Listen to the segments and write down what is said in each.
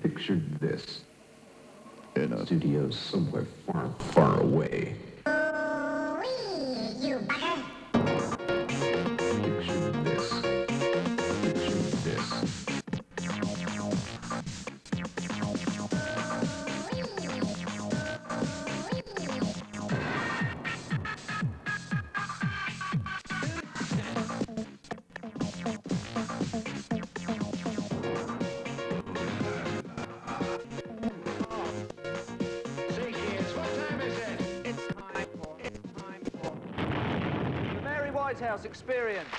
Picture this. In a studio somewhere far, far away. You bugger! Picture this. Picture this. Whitehouse experience.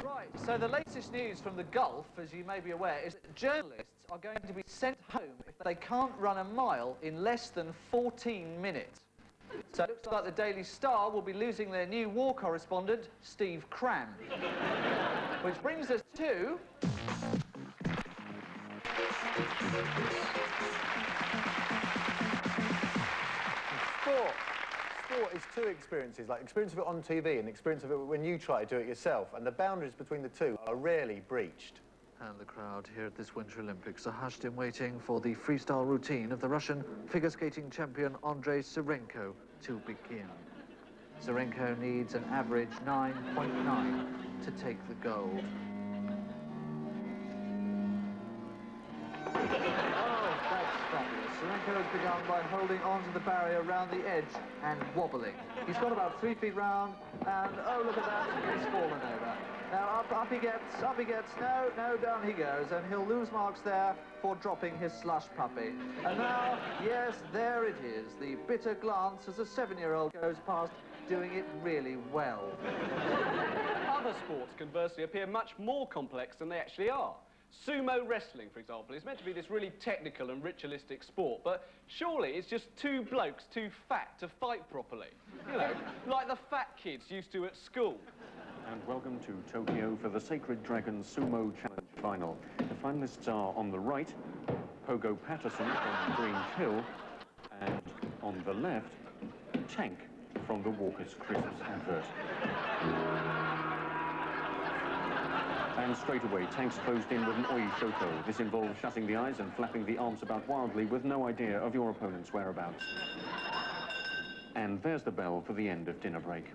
Right, so the latest news from the Gulf, as you may be aware, is that journalists are going to be sent home if they can't run a mile in less than 14 minutes. So it looks like the Daily Star will be losing their new war correspondent, Steve Cram. Which brings us to... Sport is two experiences, like experience of it on TV and experience of it when you try to do it yourself, and the boundaries between the two are rarely breached. And the crowd here at this Winter Olympics are hushed in waiting for the freestyle routine of the Russian figure skating champion Andrei Serenko to begin. Serenko needs an average 9.9 to take the gold. Serenko has begun by holding onto the barrier around the edge and wobbling. He's got about 3 feet round, and oh, look at that, he's fallen over. Now up he gets, no, down he goes, and he'll lose marks there for dropping his slush puppy. And now, yes, there it is, the bitter glance as a 7-year-old goes past, doing it really well. Other sports, conversely, appear much more complex than they actually are. Sumo wrestling, for example, is meant to be this really technical and ritualistic sport, but surely it's just two blokes too fat to fight properly. You know, like the fat kids used to at school. And welcome to Tokyo for the Sacred Dragon Sumo Challenge Final. The finalists are on the right, Pogo Patterson from Green Hill, and on the left, Tank from the Walker's Crisps advert. And straight away, Tank's closed in with an oi shoko. This involves shutting the eyes and flapping the arms about wildly with no idea of your opponent's whereabouts. And there's the bell for the end of dinner break.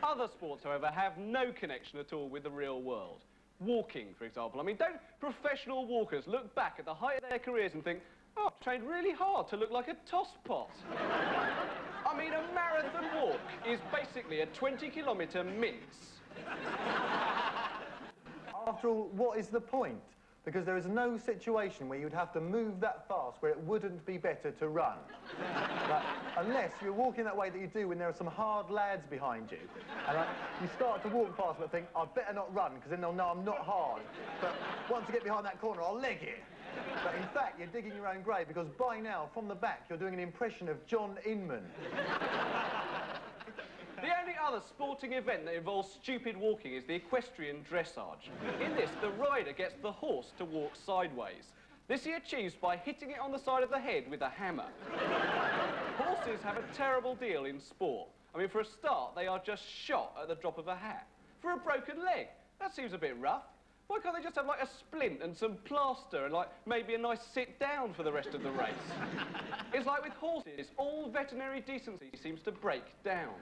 Other sports, however, have no connection at all with the real world. Walking, for example. I mean, don't professional walkers look back at the height of their careers and think, oh, I've trained really hard to look like a tosspot? I mean, a marathon walk is basically a 20-kilometre mince. After all, what is the point? Because there is no situation where you'd have to move that fast where it wouldn't be better to run. Like, unless you're walking that way that you do when there are some hard lads behind you. And you start to walk fast but think, I'd better not run because then they'll know I'm not hard. But once I get behind that corner, I'll leg it. But in fact, you're digging your own grave because by now, from the back, you're doing an impression of John Inman. The only other sporting event that involves stupid walking is the equestrian dressage. In this, the rider gets the horse to walk sideways. This he achieves by hitting it on the side of the head with a hammer. Horses have a terrible deal in sport. I mean, for a start, they are just shot at the drop of a hat. For a broken leg, that seems a bit rough. Why can't they just have, like, a splint and some plaster and, like, maybe a nice sit down for the rest of the race? It's like with horses, all veterinary decency seems to break down.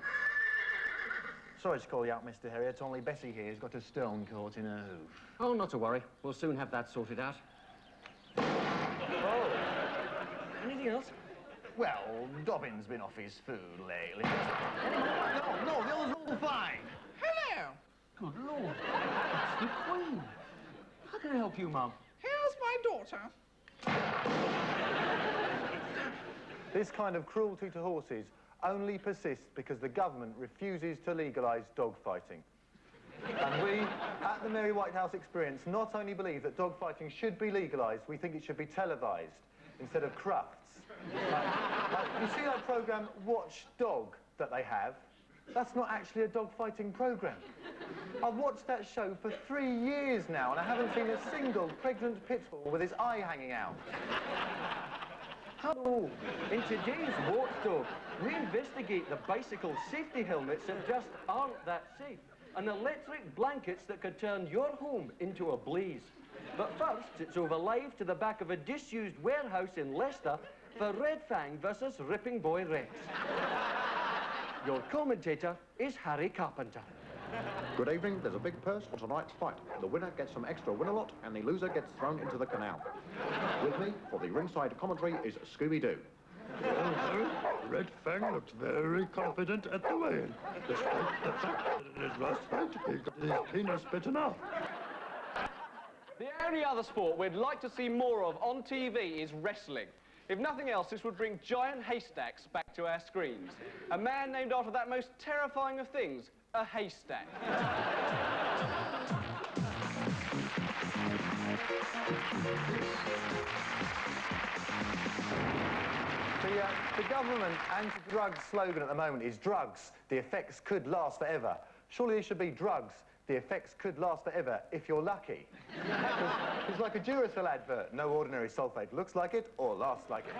Sorry to call you out, Mr. Harriet. Only Bessie here has got a stone caught in her hoof. Oh, not to worry. We'll soon have that sorted out. Oh. Anything else? Well, Dobbin's been off his food lately. No, the others all fine. Hello. Good Lord. It's the Queen. How can I help you, Mum? Here's my daughter. This kind of cruelty to horses only persists because the government refuses to legalise dogfighting. And we, at the Mary Whitehouse Experience, not only believe that dogfighting should be legalised, we think it should be televised instead of crufts. You see that programme Watch Dog that they have? That's not actually a dogfighting programme. I've watched that show for 3 years now and I haven't seen a single pregnant pit bull with his eye hanging out. Hello. In today's Watchdog, We investigate the bicycle safety helmets that just aren't that safe, and electric blankets that could turn your home into a blaze. But first, it's over live to the back of a disused warehouse in Leicester for Red Fang versus Ripping Boy Rex. Your commentator is Harry Carpenter. Good evening. There's a big purse for tonight's fight. The winner gets some extra winner lot, and the loser gets thrown into the canal. With me for the ringside commentary is Scooby-Doo. Red Fang looks very confident at the weigh-in, despite the fact that in his last fight he got his penis bitten off. The only other sport we'd like to see more of on TV is wrestling. If nothing else, this would bring giant haystacks back to our screens. A man named after that most terrifying of things, a haystack. The government anti-drug slogan at the moment is drugs, the effects could last forever. Surely it should be drugs, the effects could last forever if you're lucky. It's like a Duracell advert. No ordinary sulfate looks like it or lasts like it.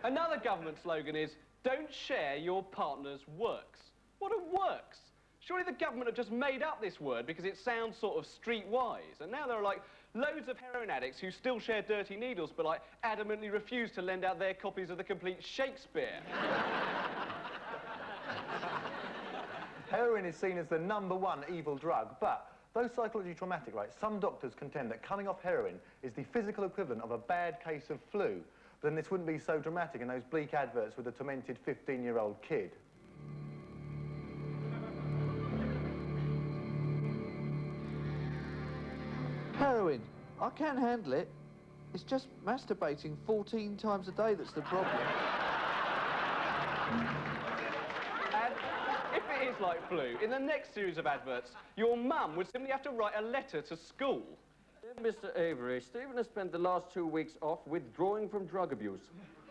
Another government slogan is, don't share your partner's works. What are works? Surely the government have just made up this word because it sounds sort of streetwise. And now there are like loads of heroin addicts who still share dirty needles but like adamantly refuse to lend out their copies of the complete Shakespeare. Heroin is seen as the #1 evil drug, but though psychologically traumatic, right, some doctors contend that coming off heroin is the physical equivalent of a bad case of flu. But then this wouldn't be so dramatic in those bleak adverts with the tormented 15-year-old kid. Heroin. I can handle it. It's just masturbating 14 times a day that's the problem. And if it is like flu, in the next series of adverts, your mum would simply have to write a letter to school. Dear Mr. Avery, Stephen has spent the last 2 weeks off withdrawing from drug abuse.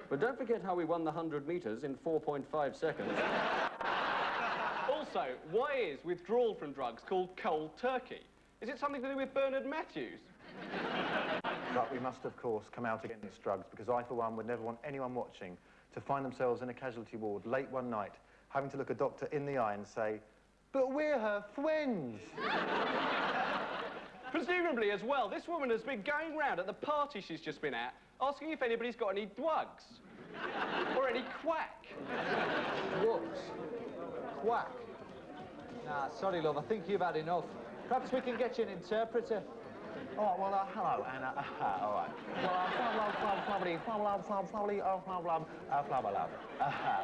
But don't forget how we won the 100 metres in 4.5 seconds. Also, why is withdrawal from drugs called cold turkey? Is it something to do with Bernard Matthews? But we must, of course, come out against drugs, because I, for one, would never want anyone watching to find themselves in a casualty ward late one night, having to look a doctor in the eye and say, "But we're her friends." Presumably as well, this woman has been going round at the party she's just been at, asking if anybody's got any drugs. Or any quack. Whoops. Quack. Nah, sorry, love, I think you've had enough. Perhaps we can get you an interpreter. Oh, well, hello, Anna. All right. Well,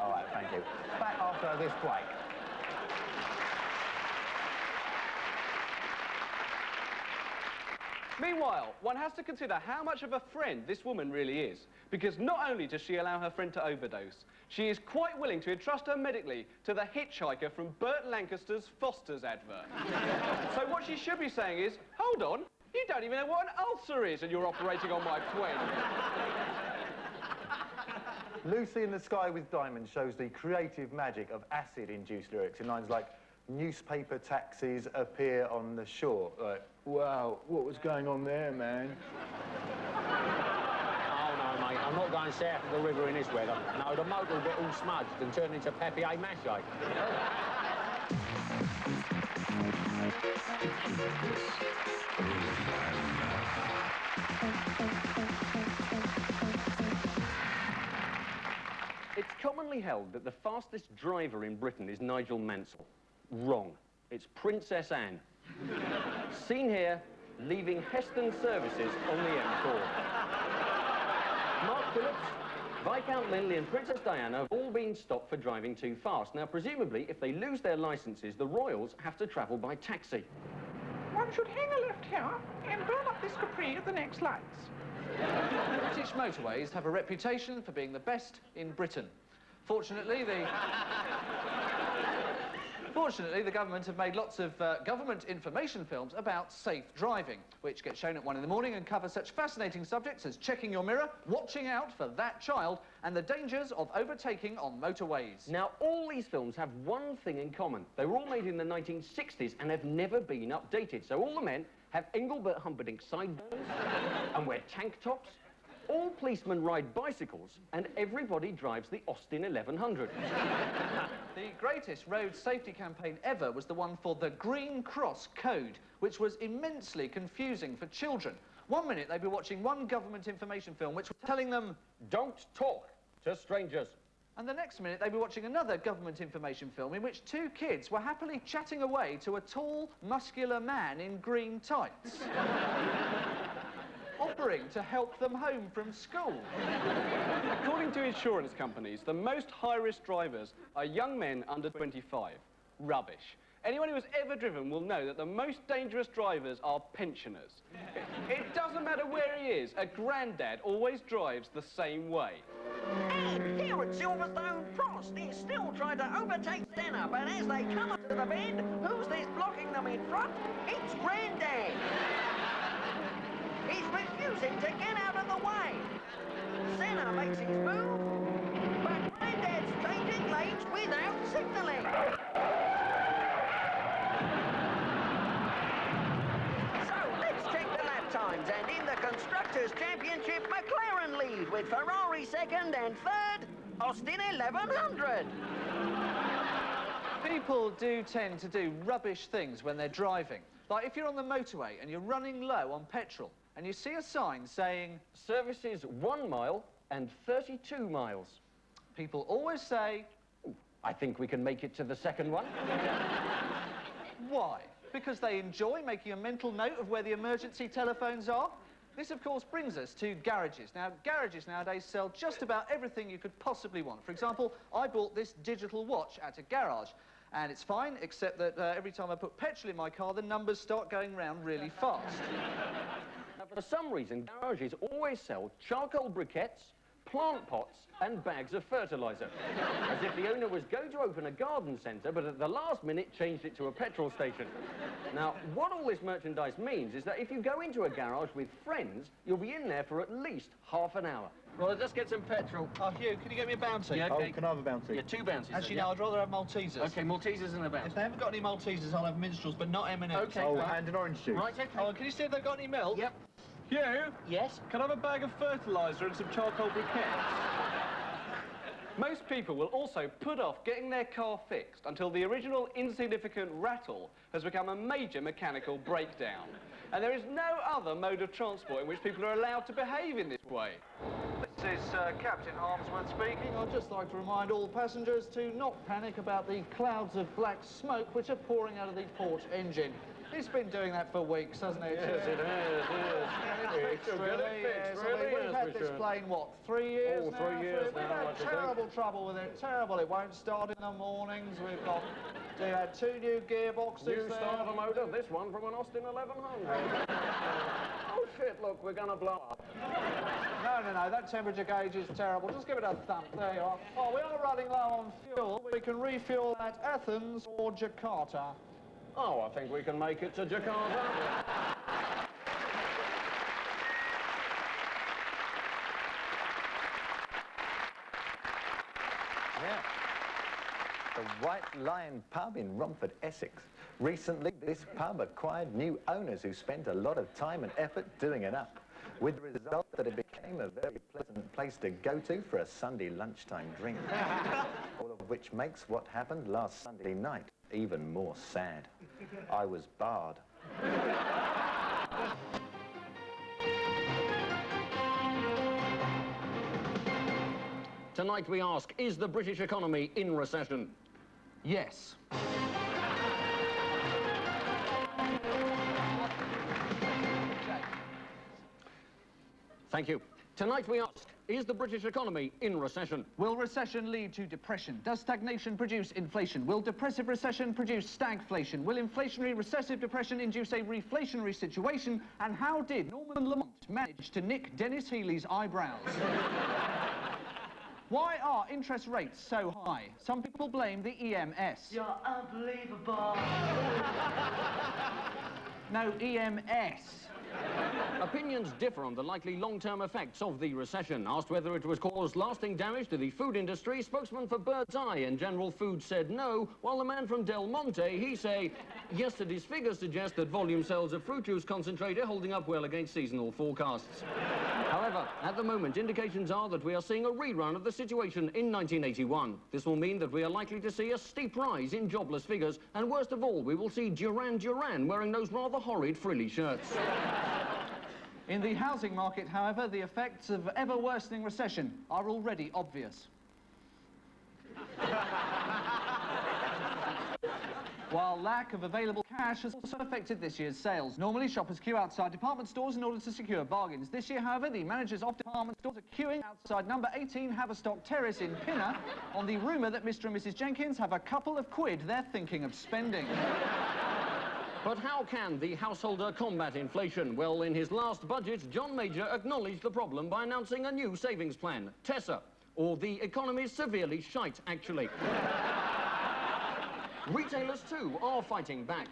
all right, thank you. Back after this break. Meanwhile, one has to consider how much of a friend this woman really is. Because not only does she allow her friend to overdose, she is quite willing to entrust her medically to the hitchhiker from Burt Lancaster's Foster's advert. So what she should be saying is, hold on, you don't even know what an ulcer is and you're operating on my friend. Lucy in the Sky with Diamonds shows the creative magic of acid-induced lyrics in lines like, newspaper taxis appear on the shore. Like, wow, what was going on there, man? Oh, no, mate, I'm not going south of the river in this weather. No, the motor will get all smudged and turn into papier-mâché. It's commonly held that the fastest driver in Britain is Nigel Mansell. Wrong. It's Princess Anne. Seen here, leaving Heston services on the M4. Mark Phillips, Viscount Linley and Princess Diana have all been stopped for driving too fast. Now, presumably, if they lose their licences, the royals have to travel by taxi. One should hang a left here and burn up this Capri at the next lights. British motorways have a reputation for being the best in Britain. Fortunately, the government have made lots of government information films about safe driving, which get shown at 1 in the morning and cover such fascinating subjects as checking your mirror, watching out for that child, and the dangers of overtaking on motorways. Now, all these films have one thing in common. They were all made in the 1960s and have never been updated. So all the men have Engelbert Humperdinck sideburns and wear tank tops. all policemen ride bicycles and everybody drives the Austin 1100. The greatest road safety campaign ever was the one for the Green Cross Code, which was immensely confusing for children. One minute they'd be watching one government information film which was telling them, Don't talk to strangers. and the next minute they'd be watching another government information film in which two kids were happily chatting away to a tall, muscular man in green tights, offering to help them home from school. According to insurance companies, the most high-risk drivers are young men under 25. Rubbish. Anyone who has ever driven will know that the most dangerous drivers are pensioners. It doesn't matter where he is, a granddad always drives the same way. And here at Silverstone, Prost is still trying to overtake Senna, but as they come up to the bend, who's this blocking them in front? It's Grandad. He's refusing to get out of the way. Senna makes his move, but Grandad's changing lanes without signalling. So let's check the lap times, and in the Constructors' Championship, McLaren lead with Ferrari second and third, Austin 1100. People do tend to do rubbish things when they're driving. Like if you're on the motorway and you're running low on petrol and you see a sign saying, Services 1 mile and 32 miles. people always say, I think we can make it to the second one. why? Because they enjoy making a mental note of where the emergency telephones are? This, of course, brings us to garages. Now, garages nowadays sell just about everything you could possibly want. For example, I bought this digital watch at a garage, and it's fine, except that every time I put petrol in my car, the numbers start going round really fast. Now, for some reason, garages always sell charcoal briquettes, plant pots and bags of fertiliser. As if the owner was going to open a garden centre, but at the last minute changed it to a petrol station. Now, what all this merchandise means is that if you go into a garage with friends, you'll be in there for at least half an hour. Well, let's get some petrol. Oh, Hugh, can you get me a bounty? Yeah, okay. Oh, can I have a bounty? Yeah, 2 bounces. Actually, then, no, I'd rather have Maltesers. yeah? Okay, Maltesers and a bounce. If they haven't got any Maltesers, I'll have minstrels, but not M&M's. Okay. Oh, and an orange juice. Right, okay. Oh, can you see if they've got any milk? Yep. Hugh, Yes? can I have a bag of fertiliser and some charcoal briquettes? Most people will also put off getting their car fixed until the original insignificant rattle has become a major mechanical breakdown. And there is no other mode of transport in which people are allowed to behave in this way. This is Captain Harmsworth speaking. I'd just like to remind all passengers to not panic about the clouds of black smoke which are pouring out of the port engine. It's been doing that for weeks, hasn't it? Yes, it has, yes. Fixed, really, yes. I mean, we've had this plane, what, 3 years now? 3 years We've now, had I think. terrible trouble with it, terrible. It won't start in the mornings. We've had 2 new gearboxes New there. starter motor, this one from an Austin 1100. Oh shit, look, we're gonna blow up. No, that temperature gauge is terrible. Just give it a thump. There you are. Oh, we are running low on fuel. We can refuel at Athens or Jakarta. Oh, I think we can make it to Jakarta. Yeah. The White Lion pub in Romford, Essex. Recently, this pub acquired new owners who spent a lot of time and effort doing it up, with the result that it became a very pleasant place to go to for a Sunday lunchtime drink. All of which makes what happened last Sunday night even more sad. I was barred. Tonight we ask, is the British economy in recession? Yes. Thank you. Tonight we ask, is the British economy in recession? Will recession lead to depression? Does stagnation produce inflation? Will depressive recession produce stagflation? Will inflationary recessive depression induce a reflationary situation? And how did Norman Lamont manage to nick Dennis Healy's eyebrows? Why are interest rates so high? Some people blame the EMS. You're unbelievable. No, EMS. Opinions differ on the likely long-term effects of the recession. Asked whether it was caused lasting damage to the food industry, spokesman for Bird's Eye and General Foods said no, while the man from Del Monte, he say, yesterday's figures suggest that volume sales of fruit juice concentrate are holding up well against seasonal forecasts. However, at the moment, indications are that we are seeing a rerun of the situation in 1981. This will mean that we are likely to see a steep rise in jobless figures, and worst of all, we will see Duran Duran wearing those rather horrid frilly shirts. In the housing market, however, the effects of ever-worsening recession are already obvious. While lack of available cash has also affected this year's sales. Normally, shoppers queue outside department stores in order to secure bargains. This year, however, the managers of department stores are queuing outside number 18 Haverstock Terrace in Pinner on the rumour that Mr. and Mrs. Jenkins have a couple of quid they're thinking of spending. But how can the householder combat inflation? Well, in his last budget, John Major acknowledged the problem by announcing a new savings plan, Tessa, or the economy's severely shite, actually. Retailers, too, are fighting back.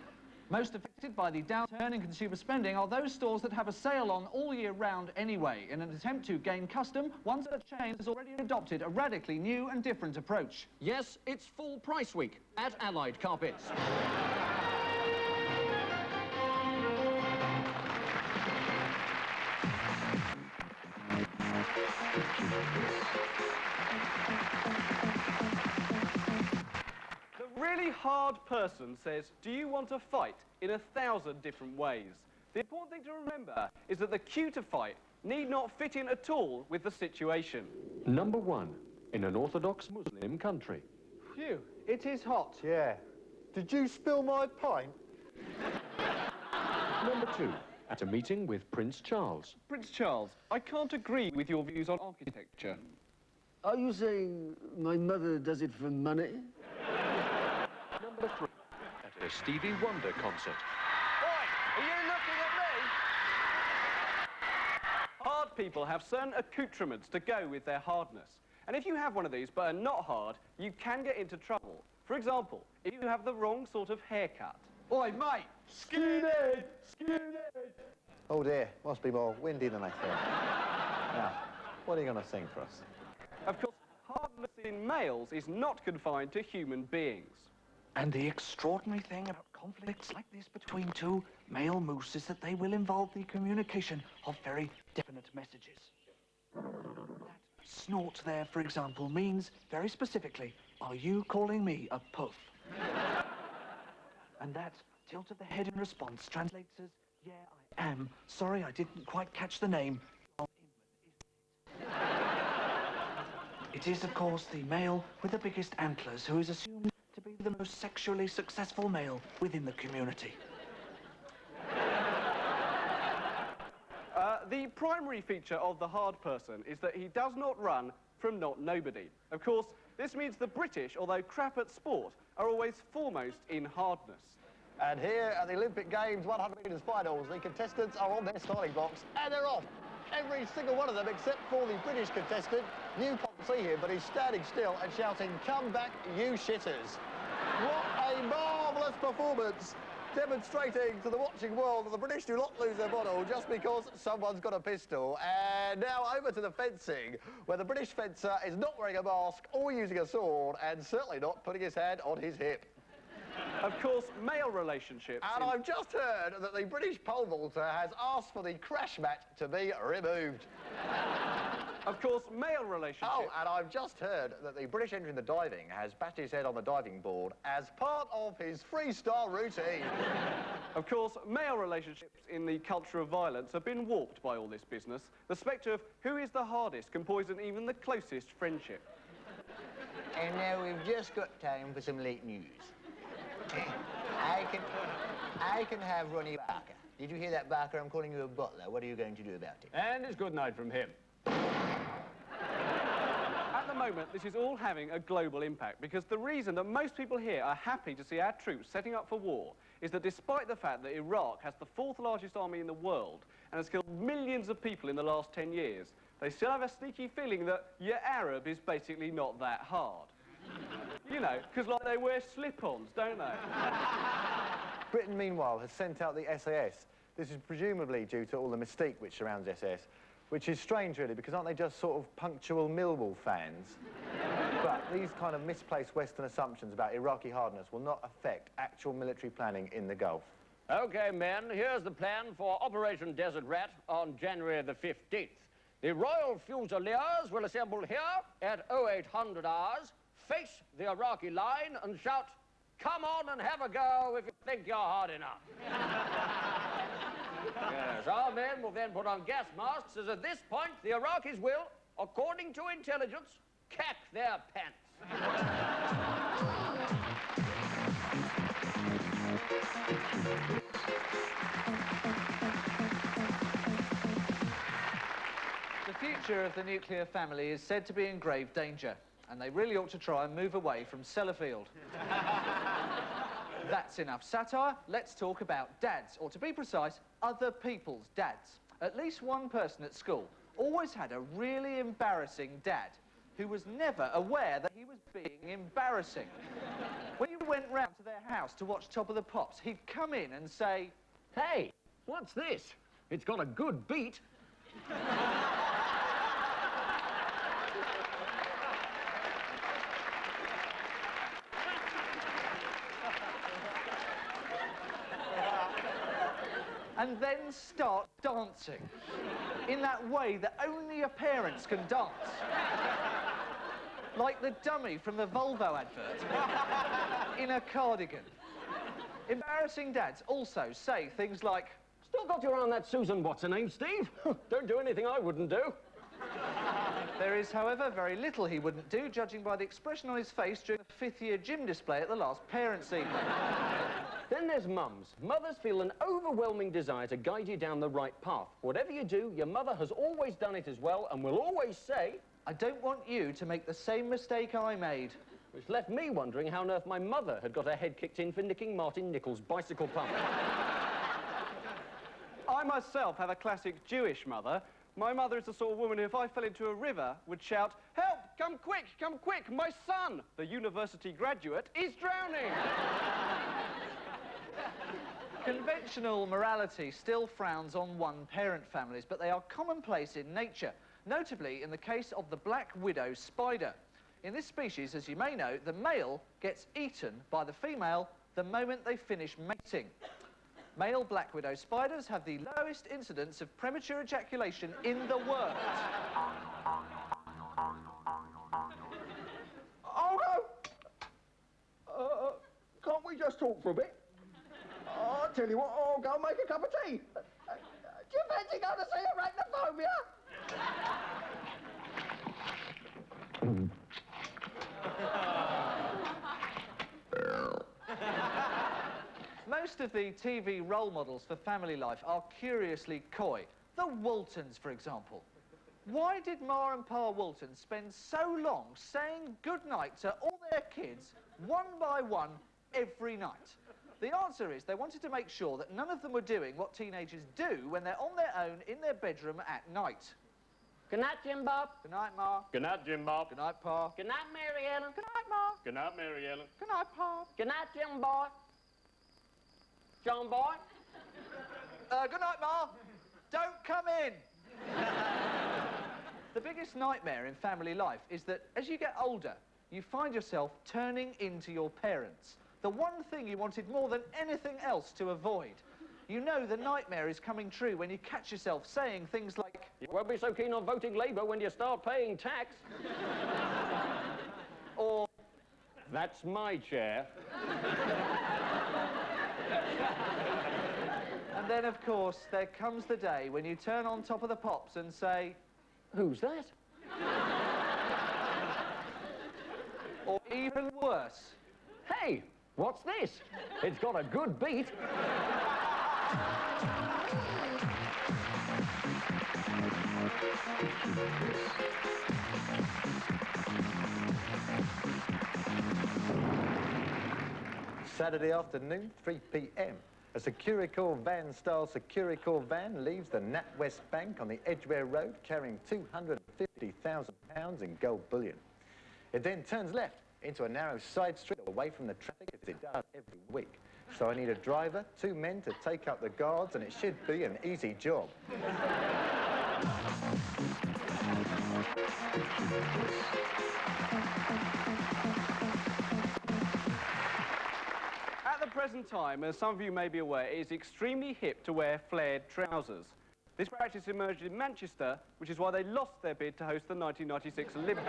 Most affected by the downturn in consumer spending are those stores that have a sale on all year round anyway. In an attempt to gain custom, one such chain has already adopted a radically new and different approach. Yes, it's full price week at Allied Carpets. The really hard person says, do you want to fight in 1,000 different ways? The important thing to remember is that the cue to fight need not fit in at all with the situation. Number 1, in an Orthodox Muslim country. Phew, it is hot. Yeah. Did you spill my pint? Number 2, at a meeting with Prince Charles. Prince Charles, I can't agree with your views on architecture. Are you saying my mother does it for money? Number 3, at a Stevie Wonder concert. Oi, are you looking at me? Hard people have certain accoutrements to go with their hardness. And if you have one of these but are not hard, you can get into trouble. For example, if you have the wrong sort of haircut. Oi, mate! Skinhead! Skinhead! Oh dear, must be more windy than I thought. Now, what are you going to sing for us? Of course, hardness in males is not confined to human beings. And the extraordinary thing about conflicts like this between two male moose is that they will involve the communication of very definite messages. That snort there, for example, means very specifically, are you calling me a puff? And that tilt of the head in response translates as, yeah, I am. Sorry, I didn't quite catch the name. John Inman, isn't it? It is, of course, the male with the biggest antlers who is assumed to be the most sexually successful male within the community. The primary feature of the hard person is that he does not run from not nobody. Of course, this means the British, although crap at sport, are always foremost in hardness. And here at the Olympic Games 100 metres finals, the contestants are on their starting box and they're off. Every single one of them, except for the British contestant. You can't see him, but he's standing still and shouting, "Come back, you shitters." What a marvellous performance, demonstrating to the watching world that the British do not lose their model just because someone's got a pistol. And now over to the fencing, where the British fencer is not wearing a mask or using a sword, and certainly not putting his hand on his hip. Of course, male relationships... And I've just heard that the British pole vaulter has asked for the crash mat to be removed. Of course, male relationships... Oh, and I've just heard that the British entry in the diving has batted his head on the diving board as part of his freestyle routine. Of course, male relationships in the culture of violence have been warped by all this business. The spectre of who is the hardest can poison even the closest friendship. And now we've just got time for some late news. I can have Ronnie Barker. Did you hear that, Barker? I'm calling you a butler. What are you going to do about it? And it's good night from him. At the moment, this is all having a global impact because the reason that most people here are happy to see our troops setting up for war is that despite the fact that Iraq has the 4th largest army in the world and has killed millions of people in the last 10 years, they still have a sneaky feeling that your Arab is basically not that hard. You know, because like they wear slip-ons, don't they? Britain, meanwhile, has sent out the SAS This is presumably due to all the mystique which surrounds SS, which is strange, really, because aren't they just sort of punctual Millwall fans? But these kind of misplaced Western assumptions about Iraqi hardness will not affect actual military planning in the Gulf. OK, men, here's the plan for Operation Desert Rat on January the 15th. The Royal Fusiliers will assemble here at 0800 hours, face the Iraqi line and shout, "Come on and have a go if you think you're hard enough." Yes, our men will then put on gas masks, as at this point the Iraqis will, according to intelligence, cack their pants. The future of the nuclear family is said to be in grave danger, and they really ought to try and move away from Sellafield. That's enough satire. Let's talk about dads, or to be precise, other people's dads. At least one person at school always had a really embarrassing dad who was never aware that he was being embarrassing. When you went round to their house to watch Top of the Pops, he'd come in and say, "Hey, what's this? It's got a good beat." and then start dancing in that way that only your parents can dance. Like the dummy from the Volvo advert in a cardigan. Embarrassing dads also say things like, "Still got you around that Susan what's-her-name, Steve? Don't do anything I wouldn't do." There is, however, very little he wouldn't do, judging by the expression on his face during the fifth-year gym display at the last parents' evening. Then there's mums. Mothers feel an overwhelming desire to guide you down the right path. Whatever you do, your mother has always done it as well and will always say, "I don't want you to make the same mistake I made." Which left me wondering how on earth my mother had got her head kicked in for nicking Martin Nichols' bicycle pump. I myself have a classic Jewish mother. My mother is the sort of woman who, if I fell into a river, would shout, "Help! Come quick, my son, the university graduate, is drowning!" Conventional morality still frowns on one-parent families, but they are commonplace in nature, notably in the case of the black widow spider. In this species, as you may know, the male gets eaten by the female the moment they finish mating. Male black widow spiders have the lowest incidence of premature ejaculation in the world. Oh, no! Can't we just talk for a bit? I'll tell you what, I'll go and make a cup of tea. Do you fancy going to see arachnophobia? Most of the TV role models for family life are curiously coy. The Waltons, for example. Why did Ma and Pa Walton spend so long saying goodnight to all their kids, one by one, every night? The answer is they wanted to make sure that none of them were doing what teenagers do when they're on their own in their bedroom at night. Good night, Jim Bob. Good night, Ma. Good night, Jim Bob. Good night, Pa. Good night, Mary Ellen. Good night, Ma. Good night, Mary Ellen. Good night, Pa. Good night, Jim Boy. John Boy. Good night, Ma. Don't come in. The biggest nightmare in family life is that as you get older, you find yourself turning into your parents. The one thing you wanted more than anything else to avoid. You know the nightmare is coming true when you catch yourself saying things like, "You won't be so keen on voting Labour when you start paying tax." or, "That's my chair." And then, of course, there comes the day when you turn on Top of the Pops and say, "Who's that?" Or even worse, "Hey, what's this? It's got a good beat." Saturday afternoon, 3 p.m. A Securicorps van-style Securicorps van leaves the NatWest Bank on the Edgware Road carrying £250,000 in gold bullion. It then turns left into a narrow side street away from the traffic as it does every week. So I need a driver, 2 men to take up the guards, and it should be an easy job. At the present time, as some of you may be aware, it is extremely hip to wear flared trousers. This practice emerged in Manchester, which is why they lost their bid to host the 1996 Olympics.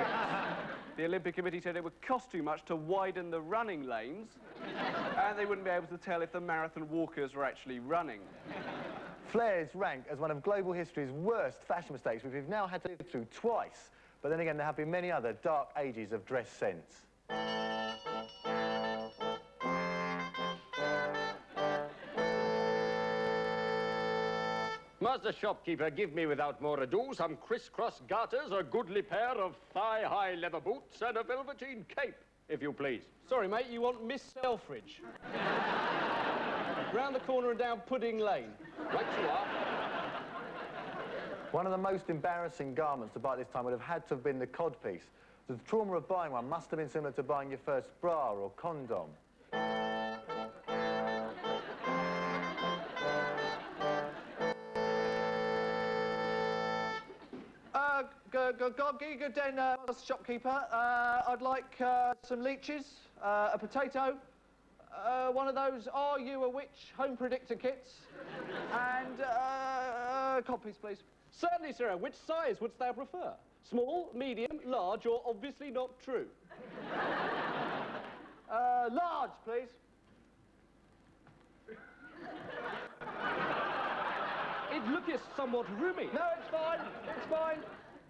The Olympic Committee said it would cost too much to widen the running lanes, and they wouldn't be able to tell if the marathon walkers were actually running. Flares rank as one of global history's worst fashion mistakes, which we've now had to live through twice. But then again, there have been many other dark ages of dress sense. Master shopkeeper, give me without more ado some crisscross garters, a goodly pair of thigh-high leather boots, and a velveteen cape, if you please. Sorry, mate, you want Miss Selfridge. Round the corner and down Pudding Lane. Right you are. One of the most embarrassing garments to buy at this time would have had to have been the codpiece. The trauma of buying one must have been similar to buying your first bra or condom. Good day, shopkeeper. I'd like some leeches, a potato, one of those Are You a Witch home predictor kits, and a codpiece, please. Certainly, sir. Which size wouldst thou prefer? Small, medium, large, or obviously not true? Large, please. It looketh somewhat roomy. No, it's fine. It's fine.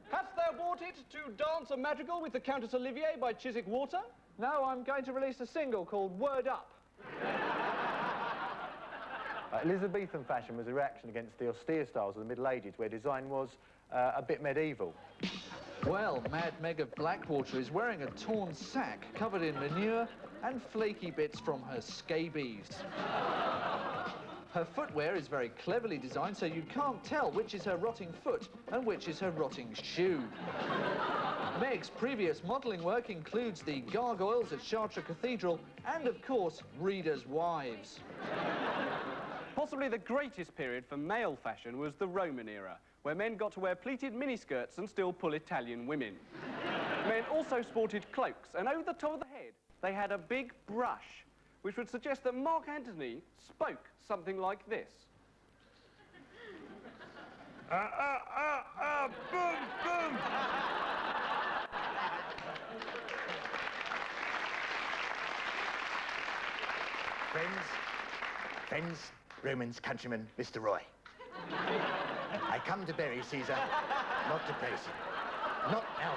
Hast thou bought it to dance a madrigal with the Countess Olivier by Chiswick Water? No, I'm going to release a single called Word Up. Elizabethan fashion was a reaction against the austere styles of the Middle Ages, where design was a bit medieval. Well, Mad Meg of Blackwater is wearing a torn sack covered in manure and flaky bits from her scabies. Her footwear is very cleverly designed, so you can't tell which is her rotting foot and which is her rotting shoe. Meg's previous modelling work includes the gargoyles at Chartres Cathedral and, of course, readers' wives. Possibly the greatest period for male fashion was the Roman era, where men got to wear pleated miniskirts and still pull Italian women. Men also sported cloaks, and over the top of the head, they had a big brush, which would suggest that Mark Antony spoke something like this. Boom, boom! Friends, Romans, countrymen, Mr. Roy. I come to bury Caesar, not to praise him. Not now.